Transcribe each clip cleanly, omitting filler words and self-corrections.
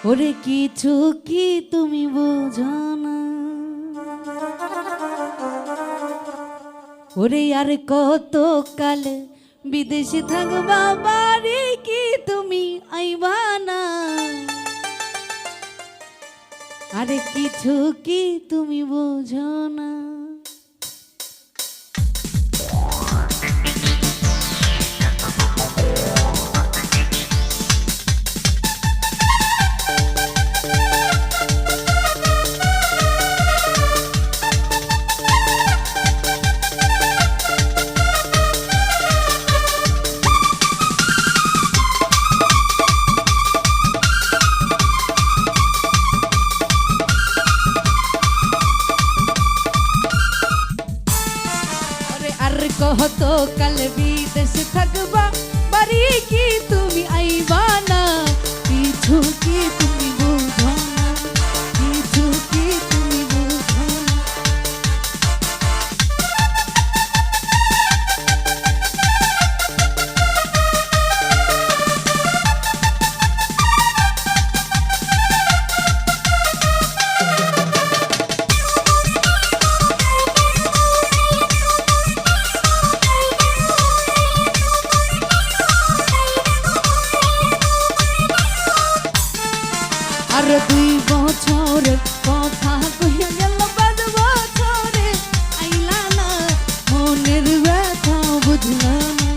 ওরে কিছু কি তুমি বোঝো না, ওরে আর কত কাল বিদেশে থাকবা, বাড়ি কি তুমি আইবা না। আরে কিছু কি তুমি বোঝো না। কত কাল বিদেশে থাকবা, বাড়ি কি তুমি আইবা না। কিছু কি তুমি বুঝো না, কিছু কি তুমি বুঝো না। আর 2 বছরের কথা কইয়া গেল, 5 বছরে আইলা না, মনের ব্যথা বুঝলা না।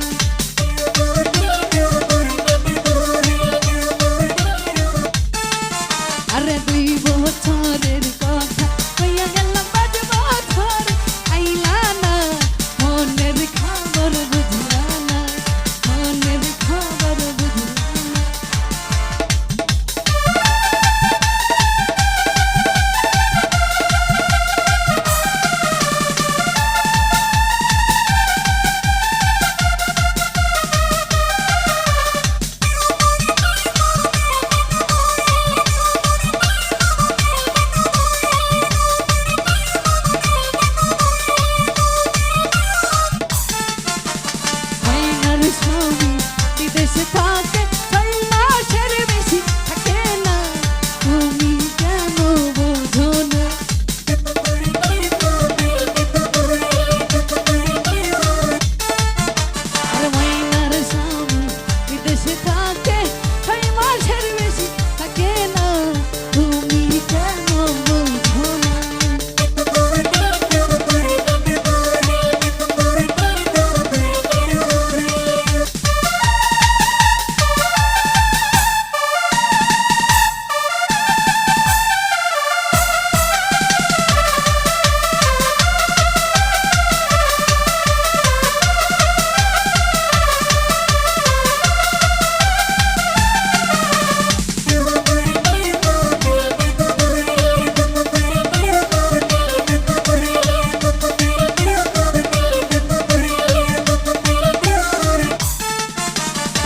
আরে 2 বছরের কথা কইয়া গেল, 5 বছর আইলা না, মনের খবর বুঝলা না, মনের খবর বুঝলা না। বিদেশে থাকে 6 মাসের বেশি থাকে না, তুমি কেন বোঝো না। আর মাইনার স্বামী বিদেশে থাকে 6 মাসের বেশি থাকে না, তুমি কেন বোঝো না।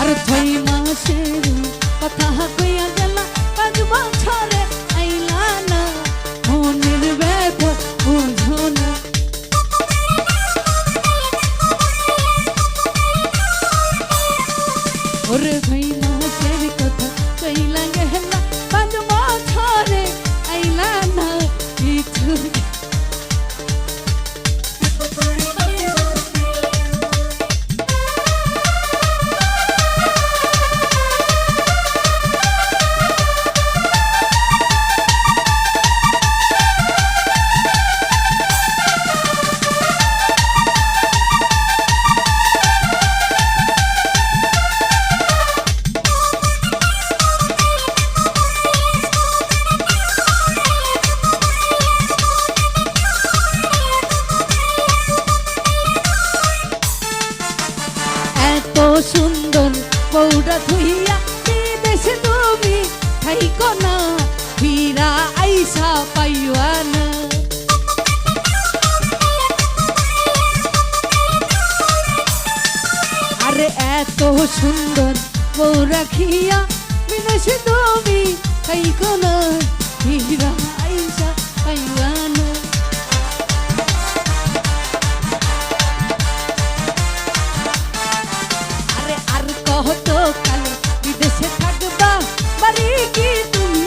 আর 6 মাসের কথা কইয়া গেল, 5 বছরে আইলা না, মনের ব্যথা বুঝো না। ওরে 6 মাসের কথা কইলা গেল, 5 বছরে আইলা না, কিছু সুন্দর বউটা থুইয়া বিদেশে তুমি থাইকো না, ফিরা আইসা পাইবা না। আরে এত সুন্দর বউ রাখিয়া বিদেশে তুমি থাইকো না, ফিরা আইসা পাইবা না। কত কাল বিদেশে থাকবা, বাড়ি কি তুমি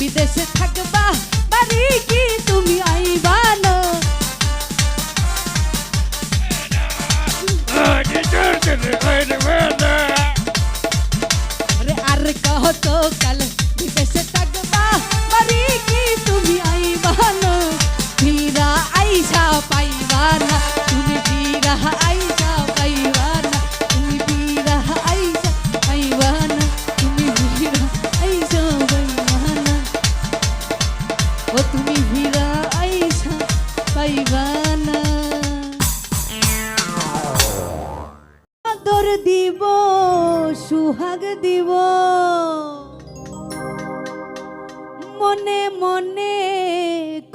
বিদেশে থাকবা বাড়ি কি তুমি আইবা না আরে আর কত কাল বিদেশে থাকবা বাড়ি কি তুমি আইবা না ফিরা আইসা পাইবা না তুমি ফিরা আইসা পাইবা না তুমি ফিরা আইসা পাইবা না তুমি ফিরা আইসা পাইবা না ও তুমি ফিরা আইসা পাইবা না আদর দিব সুহাগ দিব মনে মনে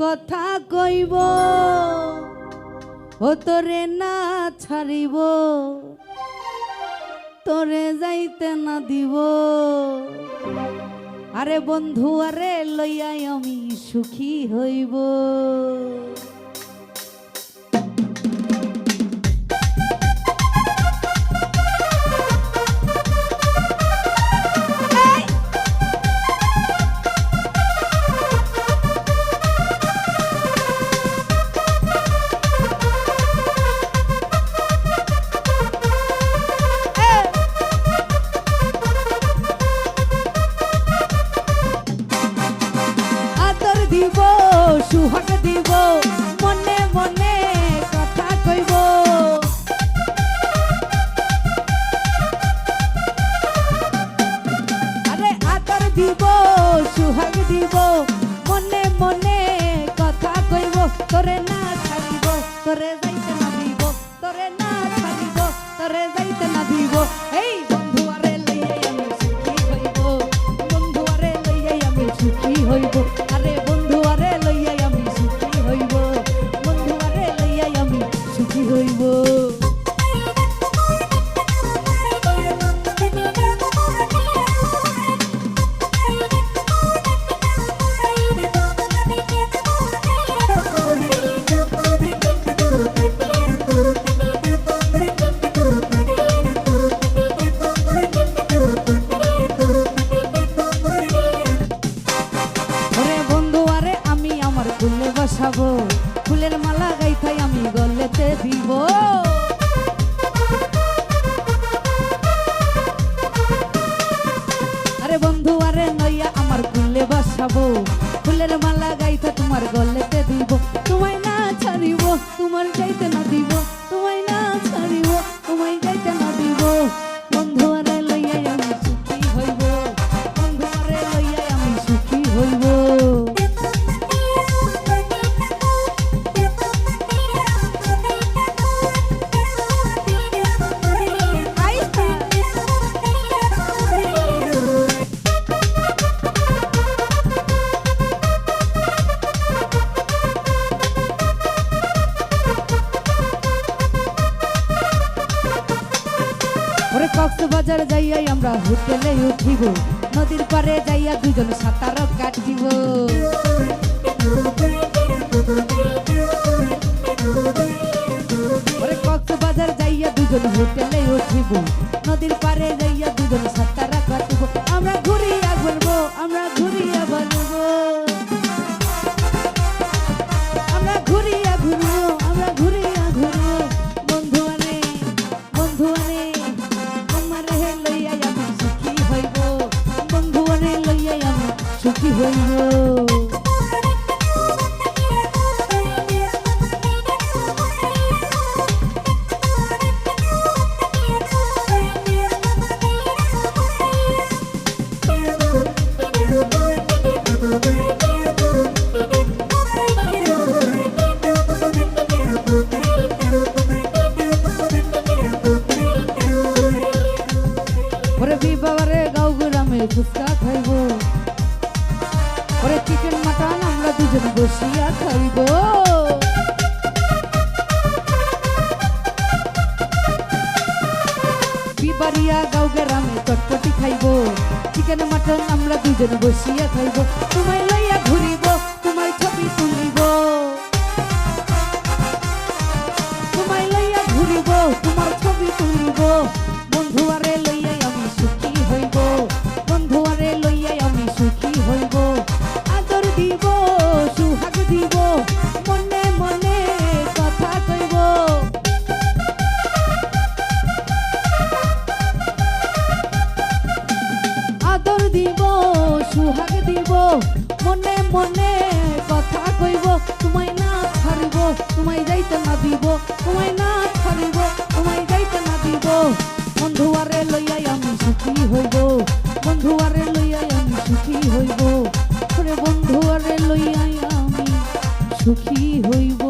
কথা কইব ও তোরে না ছাড়িব তোরে যাইতে না দিব আরে বন্ধু আরে লইয়াই আমি সুখী হইব দিব সুহাগ দিব মনে মনে কথা কইব আরে আদর দিব সুহাগ দিব মনে মনে কথা কইব তোরে না ছাড়িব তোরে যাইতে না দিব তোরে না ছাড়িব তোরে যাইতে না দিব এই বন্ধু আরে লইয়াই আমি সুখী হইব বন্ধু আরে লইয়াই আমি সুখী হইব আরে বন্ধু আরে লইয়াই আমি সুখী হইব বন্ধু আরে লইয়াই আমি সুখী হইব ফুলে বসাবো ফুলের মালা গাইথাই আমি গলেতে দিব আরে বন্ধু আরে নইয়া আমার ফুলে বসাবো ফুলের মালা গাইথা তোমার গলেতে দিব তোমায় না ছাড়িব তোমার গাইতে না দিব তোমায় না ছাড়িব তোমায় গাইতে না দিব বন্ধু আরে লইয়াই আমি সুখী হইব বন্ধু আরে লইয়াই আমি সুখী হইব কক্সবাজার যাইয়াই আমরা হোটেলে উঠিব নদীর পারে যাইয়া দুজন সাঁতার কাটিব কক্সবাজার যাইয়া দুজন হোটেলে উঠিব নদীর পারে যাইয়া দুজন সাঁতার কাটিব আমরা ঘুরিয়া ঘুরবো আমরা ঘুরিয়া বলবো আমরা ঘুরিয়া ঘুরবো আমরা ঘুরিয়া ঘুরবো বন্ধু আরে সুখী হইব ওরে বিবারে গাঁও গ্রামে ফুচকা খাইব ওরে চিকেন মাটন আমরা দুজন বসিয়া খাইব বিবারিয়া গাঁও গ্রামে চটপটি খাইব চিকেন মাটন আমরা দুজন বসিয়া খাইব তোমায় লইয়া ঘুরিব তোমায় ছবি তুলিব তোমায় লইয়া ঘুরিব তোমার ছবি তুলিব বন্ধু আরে লইয়াই আমি সুখী হইব বন্ধু আরে লইয়াই আমি সুখী হইব মনে মনে কথা কইব তোমায় না ছাড়িব তোমায় যাইতে না দিব তোমায় না ছাড়িব তোমায় যাইতে না দিব বন্ধুয়ারে লইয়াই আমি সুখী হইব বন্ধুয়ারে লইয়াই আমি সুখী হইব ওরে বন্ধুয়ারে লইয়াই আমি সুখী হইব।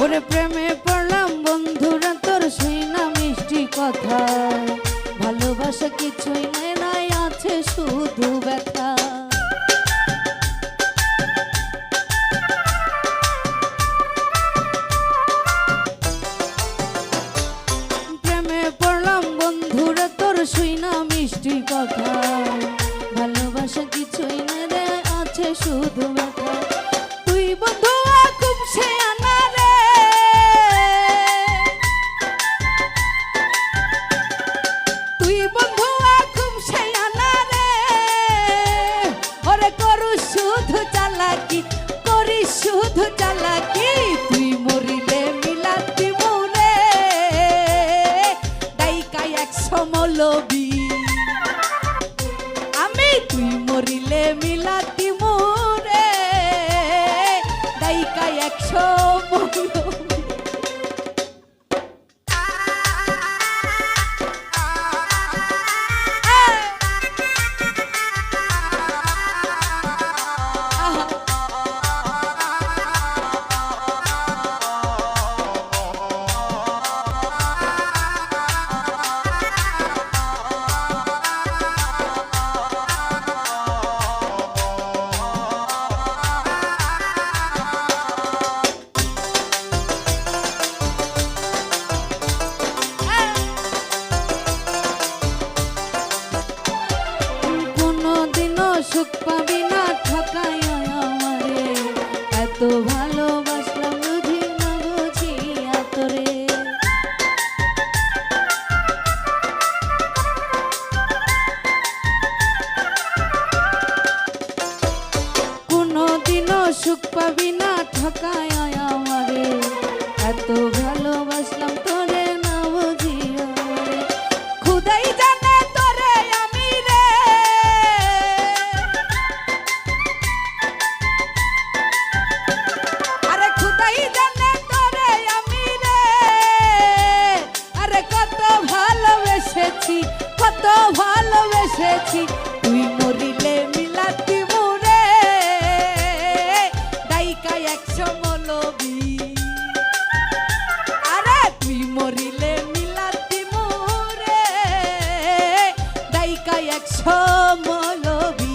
ওরে প্রেমে পড়লাম বন্ধুরা তোর শুই না মিষ্টি কথা ভালোবাসা কিছুই নাই আছে শুধু ব্যথা প্রেমে পড়লাম বন্ধুরা তোর শুই না মিষ্টি কথা ভালোবাসা কিছুই নাই আছে শুধু ব্যথা তুই বন্ধু খুব সে শুধু চালাকি তুই মরিলে মিলাতি মোরে দাইকাই একশো মৌলবি আমি তুই মরিলে মিলাতি মোরে দাইকাই একশো মৌলবি সুখ পাবি না ঠকাই আমারে এত ভালোবাসলাম বুঝি না বুঝিয়া তোরে কোনদিনও সুখ পাবি না ঠকাই আমারে এত ভালোবাসলাম তোরে না বুঝিয়া খুদাই জানে তোরে আমি রে কত ভালোবেসেছি তুই মরিলে মিলাতি মোরে দাইকাই একশো মৌলবি আরে তুই মরিলে মিলাতি মোরে দাইকাই একশো মৌলবি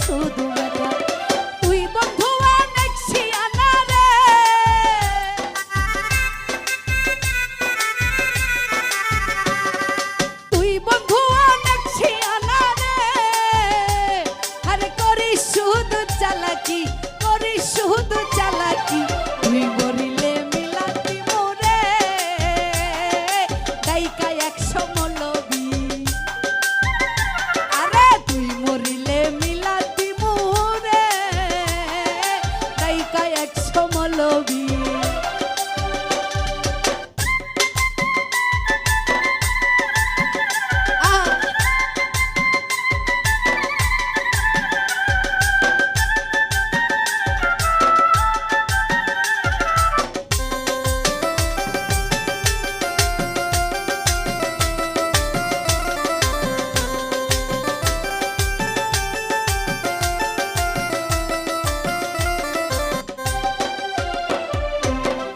শুধু ব্যথা তুই বন্ধু অনেক শিয়ানা রে তুই বন্ধু অনেক শিয়ানা রে আরে করিস শুধু চালাকি করিস শুধু চালাকি তুই মরিলে মিলাতি মোরে দাইকা 100 মৌলবি আরে তুই মরিলে মিলাতি মোরে দাইকা 100 মৌলবি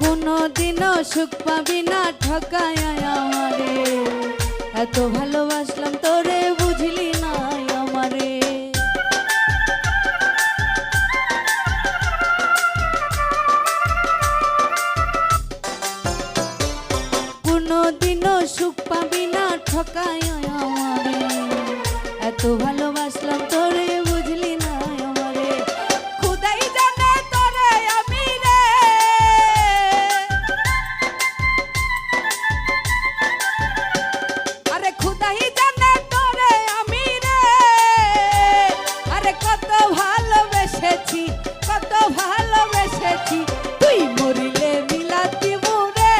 কোনদিনও সুখ পাবি না ঠকায় আমারে এত ভালোবাসলাম তোরে বুঝলি না আমারে কোনদিনও সুখ পাবি না ঠকায় আমারে এত ভালোবাসলাম তোরে বুঝলি না আমারে খুদাই জানে তোরে আমি রে আরে খুদাই জানে তোরে আমি রে আরে কত ভালোবেসেছি কত ভালোবেসেছি তুই মরিলে মিলাতি মোরে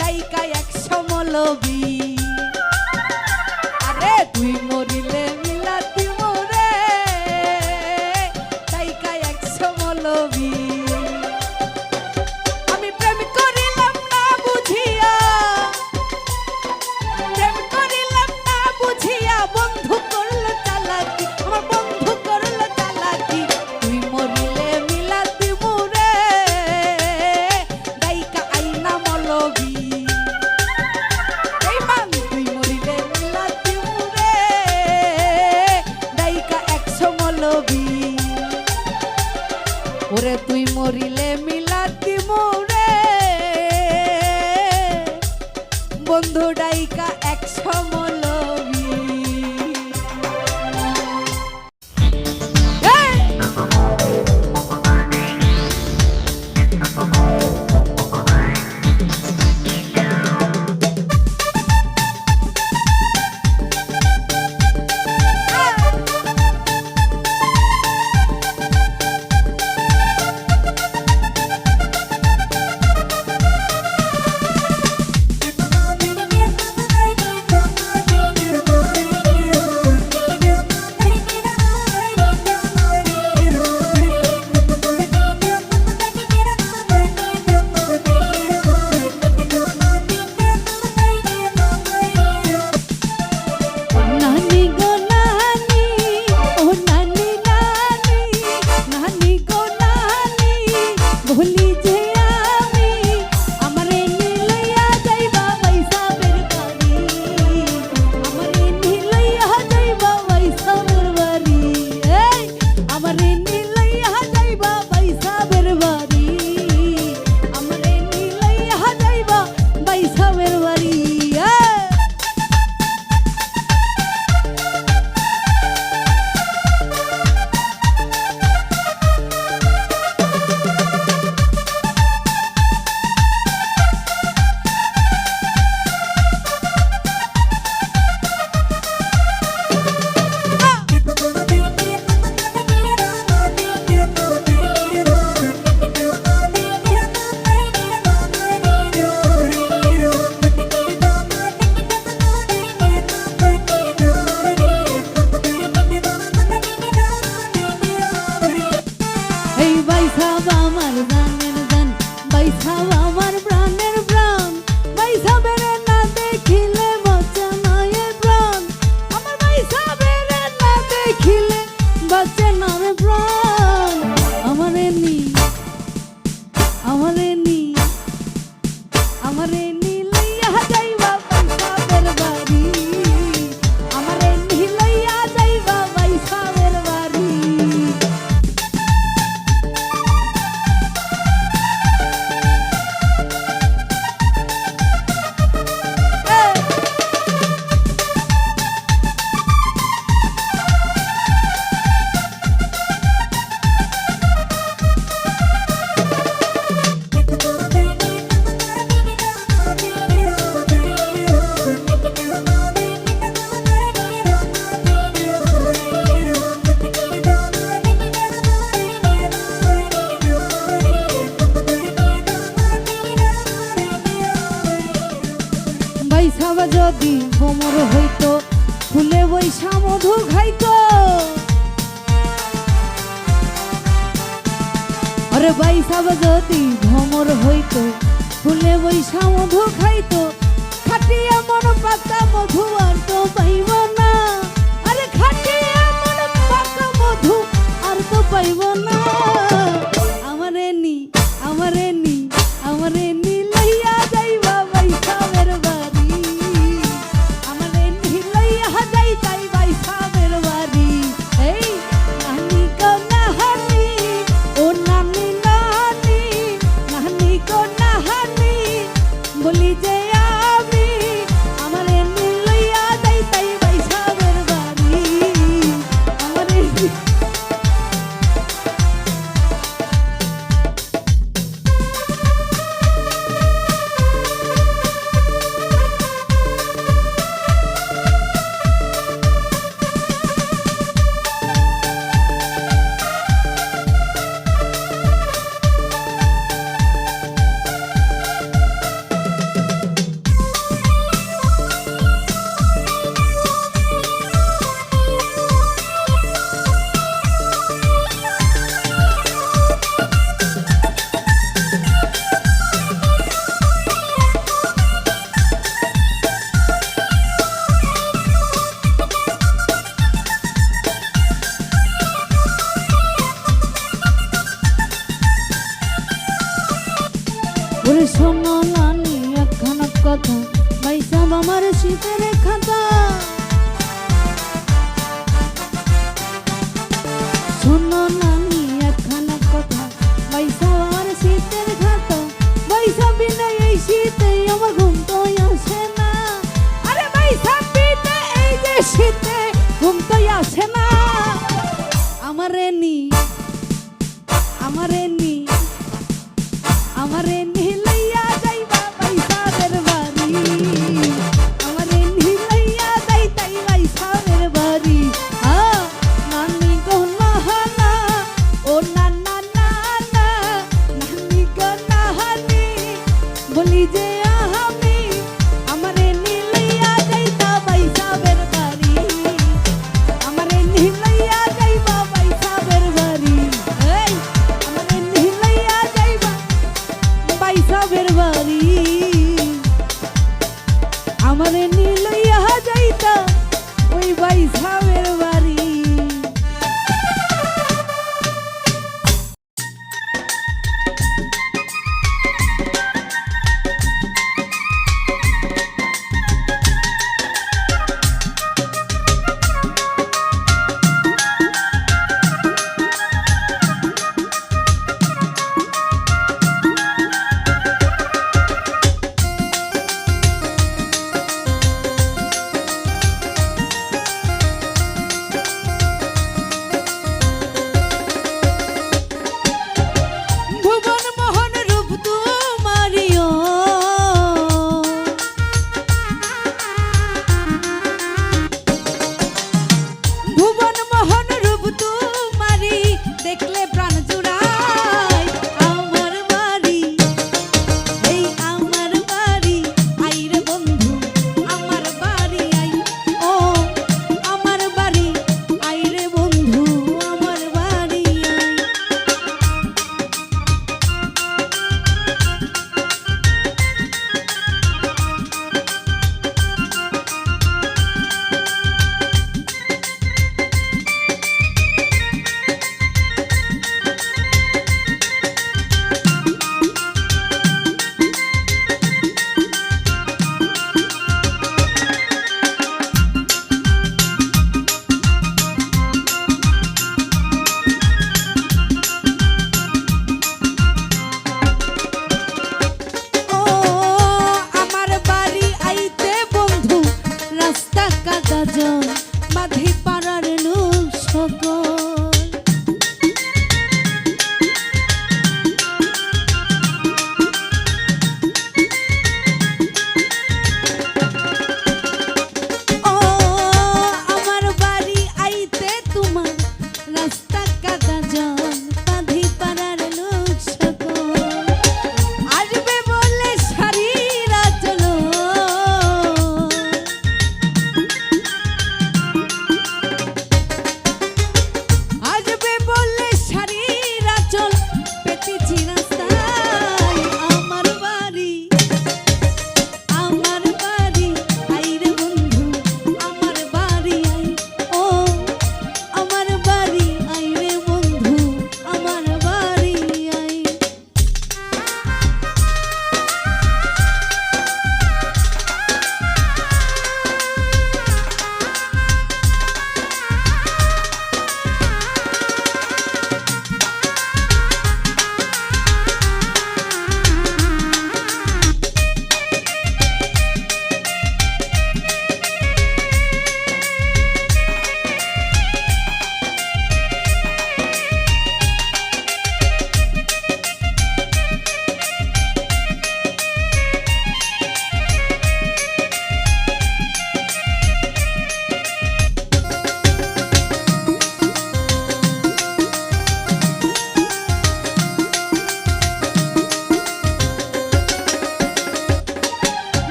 দাইকা 100 মৌলবি আরে তুই মরিলে মিলাতি মোরে দাইকা 100 মৌলবি আমি প্রেম করিলাম না বুঝিয়া প্রেম করিলাম না বুঝিয়া বন্ধু করলো চালাকি আমার বন্ধু করলো চালাকি তুই মরিলে মিলাতি মোরে দাইকা আইনা মৌলবি এই মান তুই মরিলে মিলাতি মোরে দাইকা 100 মৌলবি ওরে তুই মরিলে মিলাতি মোরে বন্ধু ডাইকা 100 মৌলবি নানি গো নানি ও নানি নানি নানি গো নানি ভুলি যে আমি আমারে নিলইয়া যাইবা বাইসাবের বাড়ি আমারে নিলইয়া যাইবা বাইসাবের বাড়ি এই আমারে নিলইয়া যাইবা বাইসাবের বাড়ি আমারে নিলইয়া যাইবা বাইসাবের বাড়ি এই বাইসাব আমার জানের জান বাইসাব আমার প্রাণের প্রাণ বাইসাবের না দেখিলে বাঁচে না এ প্রাণ আমার বাইসাবের না দেখিলে বাঁচে না রে প্রাণ আমারে নি আমারে নি আমারে নি লইয়া যাইবা বাইসাবের বাড়ি আমারে নি লইয়া যাইবা বাইসা যদি ভ্রমর হইতো ফুলে বৈশা মধু খাইতো। আরে বাইসা যদি ভ্রমর হইতো ফুলে বৈশা মধু খাইতো। খাটিয়া মন পাতা মধু আর তো পাইব না। আরে খাটিয়া মন পাতা মধু আর তো পাইব না। আমারে নি আমারে নি আমারে নি লইয়া যাইবা বাইসাবের বাড়ি। আমারে নি লইয়া যাইতাই বাইসাবের বাড়ি। এই নানি গো নাহানি ও নানি নানি নানি গো নাহানি বলি যে আমি আমারে নি লইয়া যাইতাই বাইসাবের বাড়ি। আমারে ওরে শোনো নানি একখানা কথা বাইসাব আমার শীতের খাতা। শোনো নানি একখানা কথা বাইসাব আমার শীতের খাতা। বাইসাব বিনা এই শীতে আমার ঘুম তো আসে না। আরে বাইসাব বিনা এই যে শীতে ঘুম তো আসে না। আমারে নি আমারে নি আমারে নি লইয়া যাইবা বাইসাবের বাড়ি। আমারে নি লইয়া যাইতাই বাইসাবের বাড়ি। নানি গো নাহানা ও নানা নানা নানি গো নাহানি বলি যে আমি আমারে নি লইয়া যাইতা বাইসাবের বাড়ি। আমারে নি লইয়া যাইবা বাইসাবের বাড়ি। এই আমারে নি লইয়া যাইবা বাইসাবের বাড়ি। আমারে নি লইয়া যাইতা ওই বাইসাবের বাড়ি। ভুবন মোহন রূপ তোমারিও ভুবন মোহন রূপ তোমারি দেখলে প্রাণ জুড়ায়। আমার বাড়ি এই আমার বাড়ি আইরে বন্ধু আমার বাড়ি আই। ও আমার বাড়ি আইরে বন্ধু আমার বাড়ি আই। ও আমার বাড়ি আইতে বন্ধু রাস্তা কাদা জল মাঝি পাড়ার লোক সকল। ও আমার বাড়ি আইতে তোমার রাস্তা কাদা জল মাঝি পাড়ার লোক সকল। আসবে বলে সারিরা চলো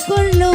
করলো